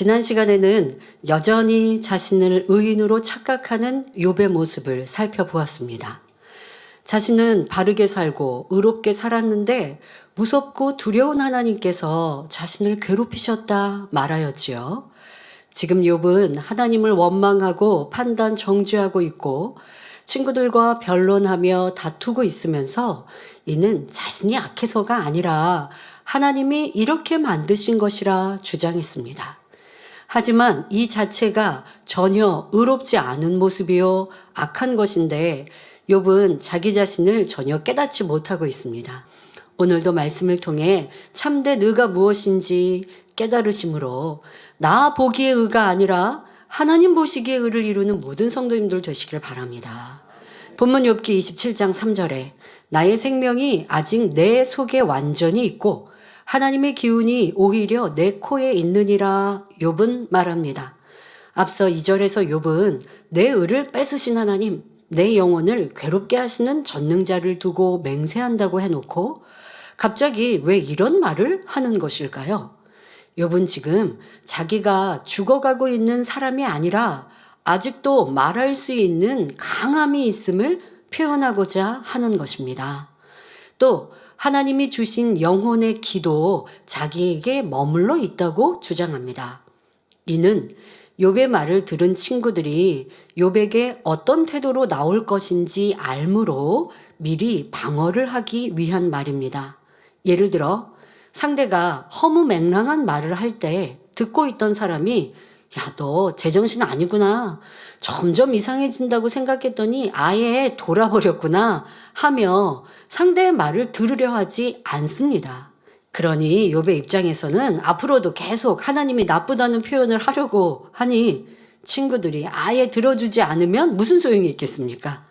지난 시간에는 여전히 자신을 의인으로 착각하는 욥의 모습을 살펴보았습니다. 자신은 바르게 살고 의롭게 살았는데 무섭고 두려운 하나님께서 자신을 괴롭히셨다 말하였지요. 지금 욥은 하나님을 원망하고 판단 정죄하고 있고 친구들과 변론하며 다투고 있으면서 이는 자신이 악해서가 아니라 하나님이 이렇게 만드신 것이라 주장했습니다. 하지만 이 자체가 전혀 의롭지 않은 모습이요 악한 것인데 욥은 자기 자신을 전혀 깨닫지 못하고 있습니다. 오늘도 말씀을 통해 참된 의가 무엇인지 깨달으심으로 나 보기의 의가 아니라 하나님 보시기의 의를 이루는 모든 성도님들 되시길 바랍니다. 본문 욥기 27장 3절에 나의 생명이 아직 내 속에 완전히 있고 하나님의 기운이 오히려 내 코에 있느니라 욥은 말합니다. 앞서 2절에서 욥은 내 의를 뺏으신 하나님, 내 영혼을 괴롭게 하시는 전능자를 두고 맹세한다고 해놓고 갑자기 왜 이런 말을 하는 것일까요? 욥은 지금 자기가 죽어가고 있는 사람이 아니라 아직도 말할 수 있는 강함이 있음을 표현하고자 하는 것입니다. 또 하나님이 주신 영혼의 기도 자기에게 머물러 있다고 주장합니다. 이는 욥의 말을 들은 친구들이 욥에게 어떤 태도로 나올 것인지 알므로 미리 방어를 하기 위한 말입니다. 예를 들어 상대가 허무맹랑한 말을 할 때 듣고 있던 사람이 야, 너 제정신 아니구나. 점점 이상해진다고 생각했더니 아예 돌아버렸구나 하며 상대의 말을 들으려 하지 않습니다. 그러니 욥의 입장에서는 앞으로도 계속 하나님이 나쁘다는 표현을 하려고 하니 친구들이 아예 들어주지 않으면 무슨 소용이 있겠습니까?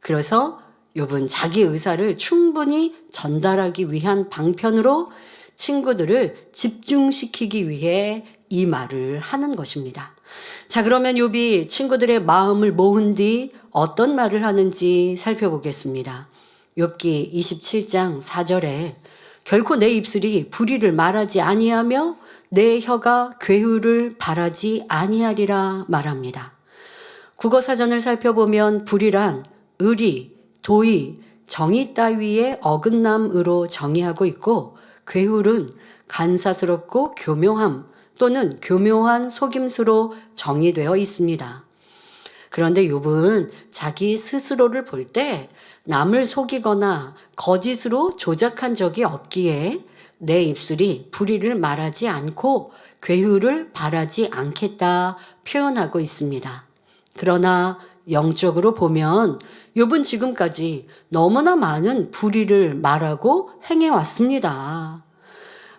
그래서 욥은 자기 의사를 충분히 전달하기 위한 방편으로 친구들을 집중시키기 위해 이 말을 하는 것입니다. 자, 그러면 욥이 친구들의 마음을 모은 뒤 어떤 말을 하는지 살펴보겠습니다. 욥기 27장 4절에 결코 내 입술이 불의를 말하지 아니하며 내 혀가 괴후를 바라지 아니하리라 말합니다. 국어사전을 살펴보면 불의란 의리, 도의, 정의 따위의 어긋남으로 정의하고 있고 괴후는 간사스럽고 교묘함 또는 교묘한 속임수로 정의되어 있습니다. 그런데 욥은 자기 스스로를 볼 때 남을 속이거나 거짓으로 조작한 적이 없기에 내 입술이 불의를 말하지 않고 괴후를 바라지 않겠다 표현하고 있습니다. 그러나 영적으로 보면 욥은 지금까지 너무나 많은 불의를 말하고 행해왔습니다.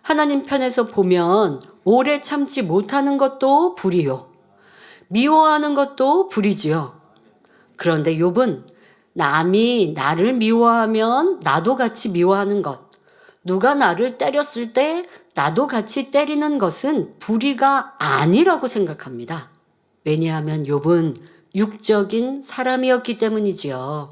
하나님 편에서 보면 오래 참지 못하는 것도 불의요. 미워하는 것도 불의지요. 그런데 욥은 남이 나를 미워하면 나도 같이 미워하는 것, 누가 나를 때렸을 때 나도 같이 때리는 것은 불의가 아니라고 생각합니다. 왜냐하면 욥은 육적인 사람이었기 때문이지요.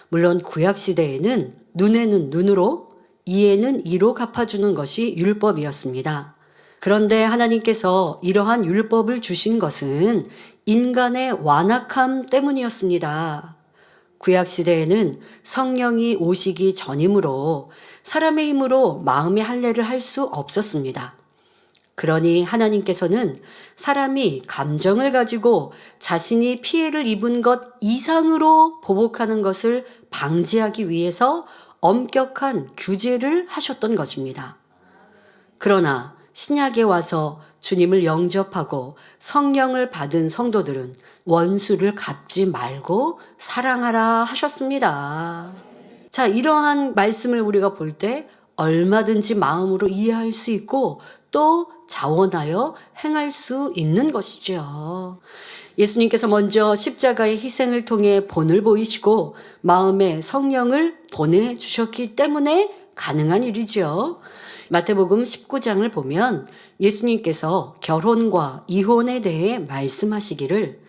물론 구약시대에는 눈에는 눈으로 이에는 이로 갚아주는 것이 율법이었습니다. 그런데 하나님께서 이러한 율법을 주신 것은 인간의 완악함 때문이었습니다. 구약시대에는 성령이 오시기 전이므로 사람의 힘으로 마음의 할례를 할 수 없었습니다. 그러니 하나님께서는 사람이 감정을 가지고 자신이 피해를 입은 것 이상으로 보복하는 것을 방지하기 위해서 엄격한 규제를 하셨던 것입니다. 그러나 신약에 와서 주님을 영접하고 성령을 받은 성도들은 원수를 갚지 말고 사랑하라 하셨습니다. 자, 이러한 말씀을 우리가 볼 때 얼마든지 마음으로 이해할 수 있고 또 자원하여 행할 수 있는 것이죠. 예수님께서 먼저 십자가의 희생을 통해 본을 보이시고 마음에 성령을 보내주셨기 때문에 가능한 일이죠. 마태복음 19장을 보면 예수님께서 결혼과 이혼에 대해 말씀하시기를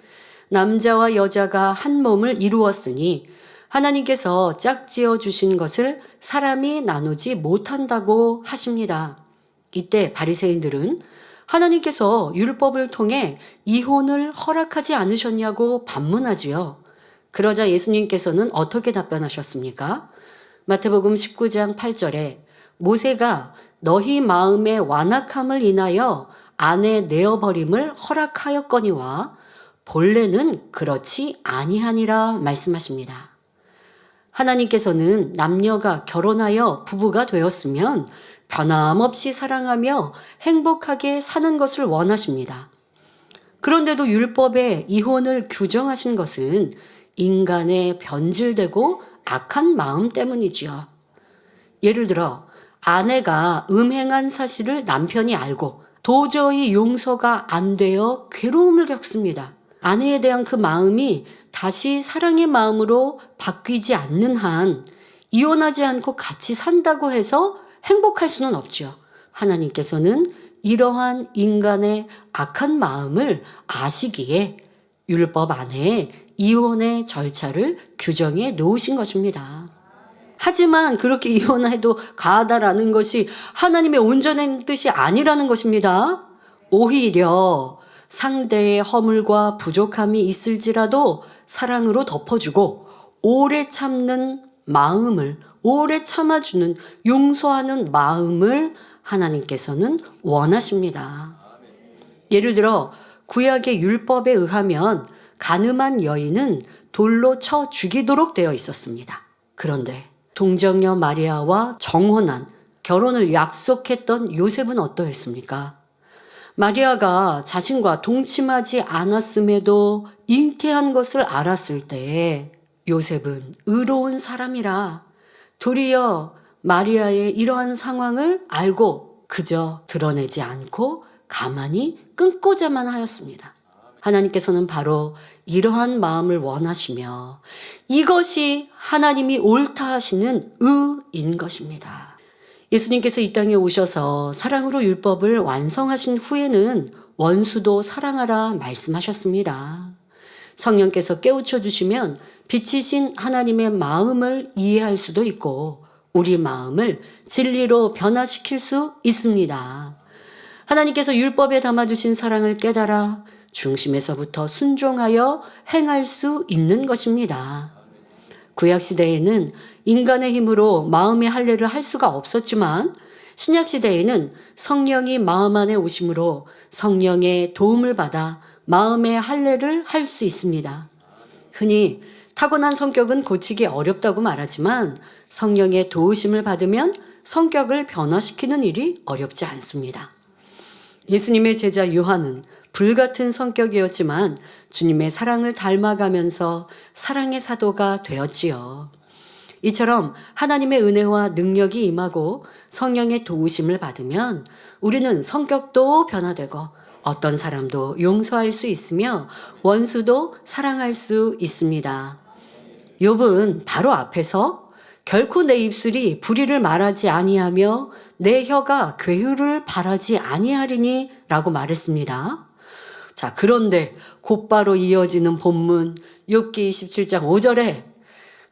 남자와 여자가 한 몸을 이루었으니 하나님께서 짝지어 주신 것을 사람이 나누지 못한다고 하십니다. 이때 바리새인들은 하나님께서 율법을 통해 이혼을 허락하지 않으셨냐고 반문하지요. 그러자 예수님께서는 어떻게 답변하셨습니까? 마태복음 19장 8절에 모세가 너희 마음의 완악함을 인하여 아내 내어버림을 허락하였거니와 본래는 그렇지 아니하니라 말씀하십니다. 하나님께서는 남녀가 결혼하여 부부가 되었으면 변함없이 사랑하며 행복하게 사는 것을 원하십니다. 그런데도 율법에 이혼을 규정하신 것은 인간의 변질되고 악한 마음 때문이지요. 예를 들어 아내가 음행한 사실을 남편이 알고 도저히 용서가 안 되어 괴로움을 겪습니다. 아내에 대한 그 마음이 다시 사랑의 마음으로 바뀌지 않는 한 이혼하지 않고 같이 산다고 해서 행복할 수는 없죠. 하나님께서는 이러한 인간의 악한 마음을 아시기에 율법 안에 이혼의 절차를 규정해 놓으신 것입니다. 하지만 그렇게 이혼해도 가하다라는 것이 하나님의 온전한 뜻이 아니라는 것입니다. 오히려 상대의 허물과 부족함이 있을지라도 사랑으로 덮어주고 오래 참는 마음을, 오래 참아주는, 용서하는 마음을 하나님께서는 원하십니다. 예를 들어 구약의 율법에 의하면 간음한 여인은 돌로 쳐 죽이도록 되어 있었습니다. 그런데 동정녀 마리아와 정혼한 결혼을 약속했던 요셉은 어떠했습니까? 마리아가 자신과 동침하지 않았음에도 잉태한 것을 알았을 때 요셉은 의로운 사람이라 도리어 마리아의 이러한 상황을 알고 그저 드러내지 않고 가만히 끊고자만 하였습니다. 하나님께서는 바로 이러한 마음을 원하시며 이것이 하나님이 옳다 하시는 의인 것입니다. 예수님께서 이 땅에 오셔서 사랑으로 율법을 완성하신 후에는 원수도 사랑하라 말씀하셨습니다. 성령께서 깨우쳐 주시면 빛이신 하나님의 마음을 이해할 수도 있고 우리 마음을 진리로 변화시킬 수 있습니다. 하나님께서 율법에 담아주신 사랑을 깨달아 중심에서부터 순종하여 행할 수 있는 것입니다. 구약시대에는 인간의 힘으로 마음의 할례를 할 수가 없었지만 신약시대에는 성령이 마음 안에 오심으로 성령의 도움을 받아 마음의 할례를 할 수 있습니다. 흔히 타고난 성격은 고치기 어렵다고 말하지만 성령의 도우심을 받으면 성격을 변화시키는 일이 어렵지 않습니다. 예수님의 제자 요한은 불같은 성격이었지만 주님의 사랑을 닮아가면서 사랑의 사도가 되었지요. 이처럼 하나님의 은혜와 능력이 임하고 성령의 도우심을 받으면 우리는 성격도 변화되고 어떤 사람도 용서할 수 있으며 원수도 사랑할 수 있습니다. 욥은 바로 앞에서 결코 내 입술이 불의를 말하지 아니하며 내 혀가 괴유를 바라지 아니하리니 라고 말했습니다. 자, 그런데 곧바로 이어지는 본문 욥기 27장 5절에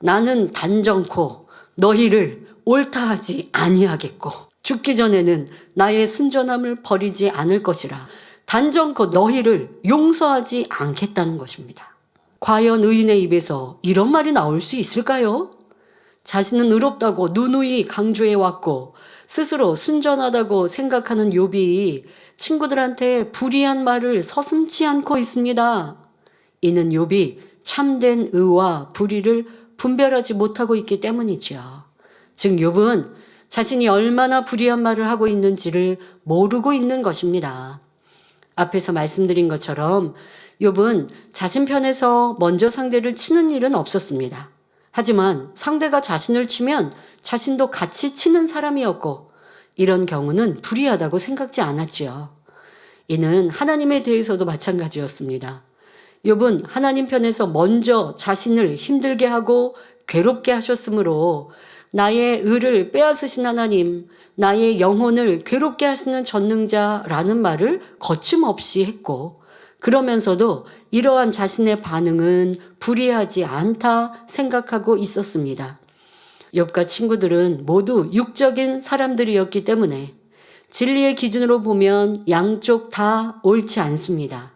나는 단정코 너희를 옳다 하지 아니하겠고 죽기 전에는 나의 순전함을 버리지 않을 것이라 단정코 너희를 용서하지 않겠다는 것입니다. 과연 의인의 입에서 이런 말이 나올 수 있을까요? 자신은 의롭다고 누누이 강조해 왔고 스스로 순전하다고 생각하는 욥이 친구들한테 불의한 말을 서슴지 않고 있습니다. 이는 욥이 참된 의와 불의를 분별하지 못하고 있기 때문이지요. 즉 욥은 자신이 얼마나 불의한 말을 하고 있는지를 모르고 있는 것입니다. 앞에서 말씀드린 것처럼 욥은 자신 편에서 먼저 상대를 치는 일은 없었습니다. 하지만 상대가 자신을 치면 자신도 같이 치는 사람이었고 이런 경우는 불의하다고 생각지 않았지요. 이는 하나님에 대해서도 마찬가지였습니다. 욥은 하나님 편에서 먼저 자신을 힘들게 하고 괴롭게 하셨으므로 나의 의를 빼앗으신 하나님, 나의 영혼을 괴롭게 하시는 전능자라는 말을 거침없이 했고 그러면서도 이러한 자신의 반응은 불의하지 않다 생각하고 있었습니다. 욥과 친구들은 모두 육적인 사람들이었기 때문에 진리의 기준으로 보면 양쪽 다 옳지 않습니다.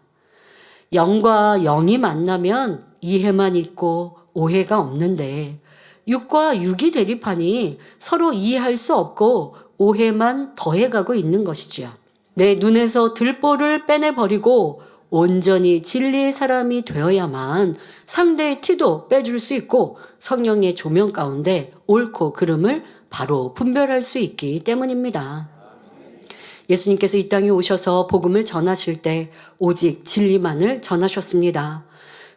영과 영이 만나면 이해만 있고 오해가 없는데 육과 육이 대립하니 서로 이해할 수 없고 오해만 더해가고 있는 것이지요. 내 눈에서 들보를 빼내버리고 온전히 진리의 사람이 되어야만 상대의 티도 빼줄 수 있고 성령의 조명 가운데 옳고 그름을 바로 분별할 수 있기 때문입니다. 예수님께서 이 땅에 오셔서 복음을 전하실 때 오직 진리만을 전하셨습니다.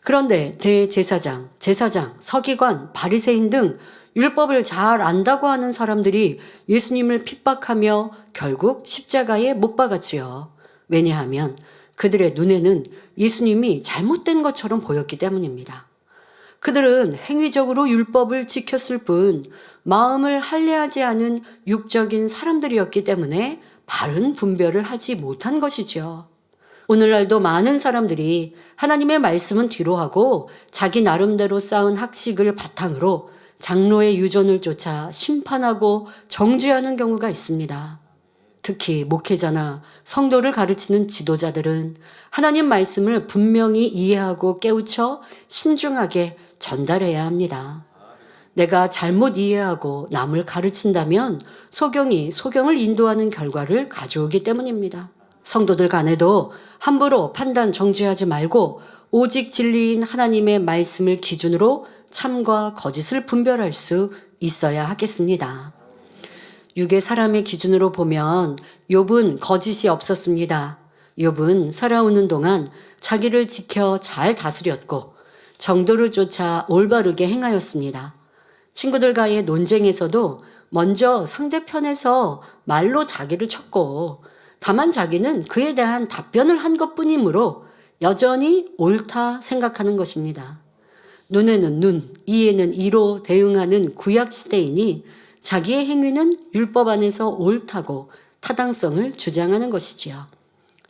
그런데 대제사장, 제사장, 서기관, 바리새인 등 율법을 잘 안다고 하는 사람들이 예수님을 핍박하며 결국 십자가에 못 박았지요. 왜냐하면 그들의 눈에는 예수님이 잘못된 것처럼 보였기 때문입니다. 그들은 행위적으로 율법을 지켰을 뿐 마음을 할례하지 않은 육적인 사람들이었기 때문에 바른 분별을 하지 못한 것이죠. 오늘날도 많은 사람들이 하나님의 말씀은 뒤로 하고 자기 나름대로 쌓은 학식을 바탕으로 장로의 유전을 쫓아 심판하고 정죄하는 경우가 있습니다. 특히 목회자나 성도를 가르치는 지도자들은 하나님 말씀을 분명히 이해하고 깨우쳐 신중하게 전달해야 합니다. 내가 잘못 이해하고 남을 가르친다면 소경이 소경을 인도하는 결과를 가져오기 때문입니다. 성도들 간에도 함부로 판단 정죄하지 말고 오직 진리인 하나님의 말씀을 기준으로 참과 거짓을 분별할 수 있어야 하겠습니다. 육의 사람의 기준으로 보면 욥은 거짓이 없었습니다. 욥은 살아오는 동안 자기를 지켜 잘 다스렸고 정도를 쫓아 올바르게 행하였습니다. 친구들과의 논쟁에서도 먼저 상대편에서 말로 자기를 쳤고 다만 자기는 그에 대한 답변을 한 것뿐이므로 여전히 옳다 생각하는 것입니다. 눈에는 눈, 이에는 이로 대응하는 구약시대이니 자기의 행위는 율법 안에서 옳다고 타당성을 주장하는 것이지요.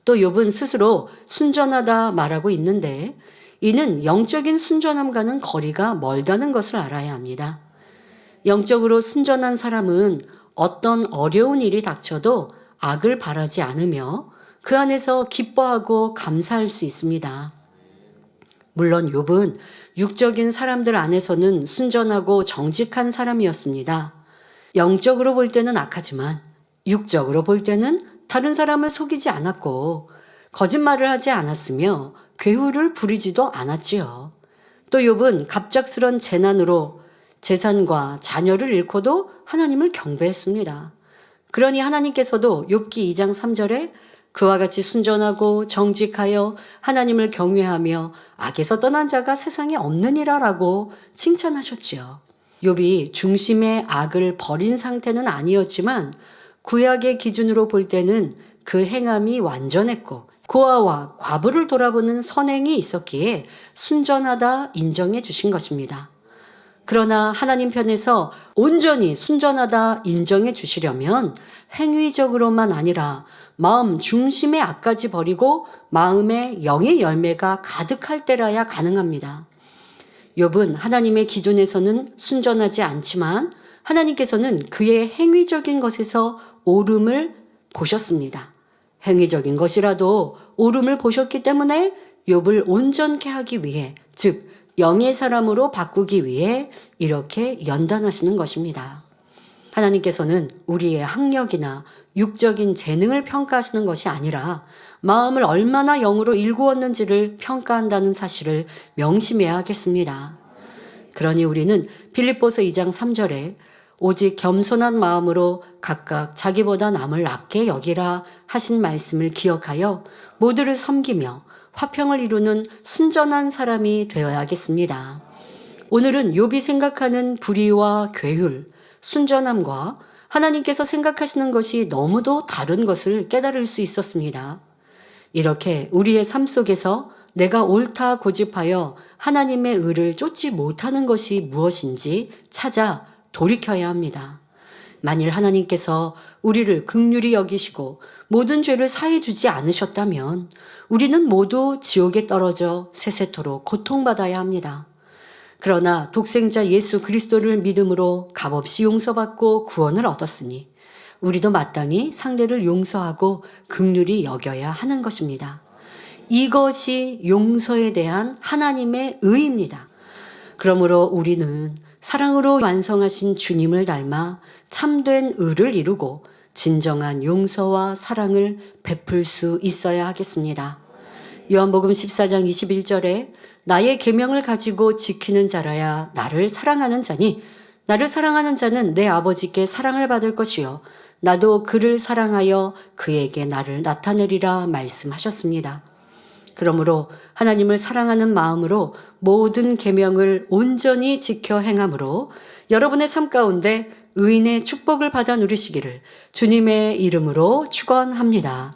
또 욥은 스스로 순전하다 말하고 있는데 이는 영적인 순전함과는 거리가 멀다는 것을 알아야 합니다. 영적으로 순전한 사람은 어떤 어려운 일이 닥쳐도 악을 바라지 않으며 그 안에서 기뻐하고 감사할 수 있습니다. 물론 욥은 육적인 사람들 안에서는 순전하고 정직한 사람이었습니다. 영적으로 볼 때는 악하지만 육적으로 볼 때는 다른 사람을 속이지 않았고 거짓말을 하지 않았으며 괴후를 부리지도 않았지요. 또 욥은 갑작스런 재난으로 재산과 자녀를 잃고도 하나님을 경배했습니다. 그러니 하나님께서도 욥기 2장 3절에 그와 같이 순전하고 정직하여 하나님을 경외하며 악에서 떠난 자가 세상에 없느니라라고 칭찬하셨지요. 욥이 중심의 악을 버린 상태는 아니었지만 구약의 기준으로 볼 때는 그 행함이 완전했고 고아와 과부를 돌아보는 선행이 있었기에 순전하다 인정해 주신 것입니다. 그러나 하나님 편에서 온전히 순전하다 인정해 주시려면 행위적으로만 아니라 마음 중심의 악까지 버리고 마음의 영의 열매가 가득할 때라야 가능합니다. 욥은 하나님의 기준에서는 순전하지 않지만 하나님께서는 그의 행위적인 것에서 옳음을 보셨습니다. 행위적인 것이라도 옳음을 보셨기 때문에 욥을 온전케 하기 위해, 즉 영의 사람으로 바꾸기 위해 이렇게 연단하시는 것입니다. 하나님께서는 우리의 학력이나 육적인 재능을 평가하시는 것이 아니라 마음을 얼마나 영으로 일구었는지를 평가한다는 사실을 명심해야 하겠습니다. 그러니 우리는 빌립보서 2장 3절에 오직 겸손한 마음으로 각각 자기보다 남을 낮게 여기라 하신 말씀을 기억하여 모두를 섬기며 화평을 이루는 순전한 사람이 되어야겠습니다. 오늘은 욥이 생각하는 불의와 괴율, 순전함과 하나님께서 생각하시는 것이 너무도 다른 것을 깨달을 수 있었습니다. 이렇게 우리의 삶 속에서 내가 옳다 고집하여 하나님의 의를 쫓지 못하는 것이 무엇인지 찾아 돌이켜야 합니다. 만일 하나님께서 우리를 긍휼히 여기시고 모든 죄를 사해 주지 않으셨다면 우리는 모두 지옥에 떨어져 세세토록 고통받아야 합니다. 그러나 독생자 예수 그리스도를 믿음으로 값없이 용서받고 구원을 얻었으니 우리도 마땅히 상대를 용서하고 긍휼히 여겨야 하는 것입니다. 이것이 용서에 대한 하나님의 의입니다. 그러므로 우리는 사랑으로 완성하신 주님을 닮아 참된 의를 이루고 진정한 용서와 사랑을 베풀 수 있어야 하겠습니다. 요한복음 14장 21절에 나의 계명을 가지고 지키는 자라야 나를 사랑하는 자니 나를 사랑하는 자는 내 아버지께 사랑을 받을 것이요 나도 그를 사랑하여 그에게 나를 나타내리라 말씀하셨습니다. 그러므로 하나님을 사랑하는 마음으로 모든 계명을 온전히 지켜 행함으로 여러분의 삶 가운데 의인의 축복을 받아 누리시기를 주님의 이름으로 축원합니다.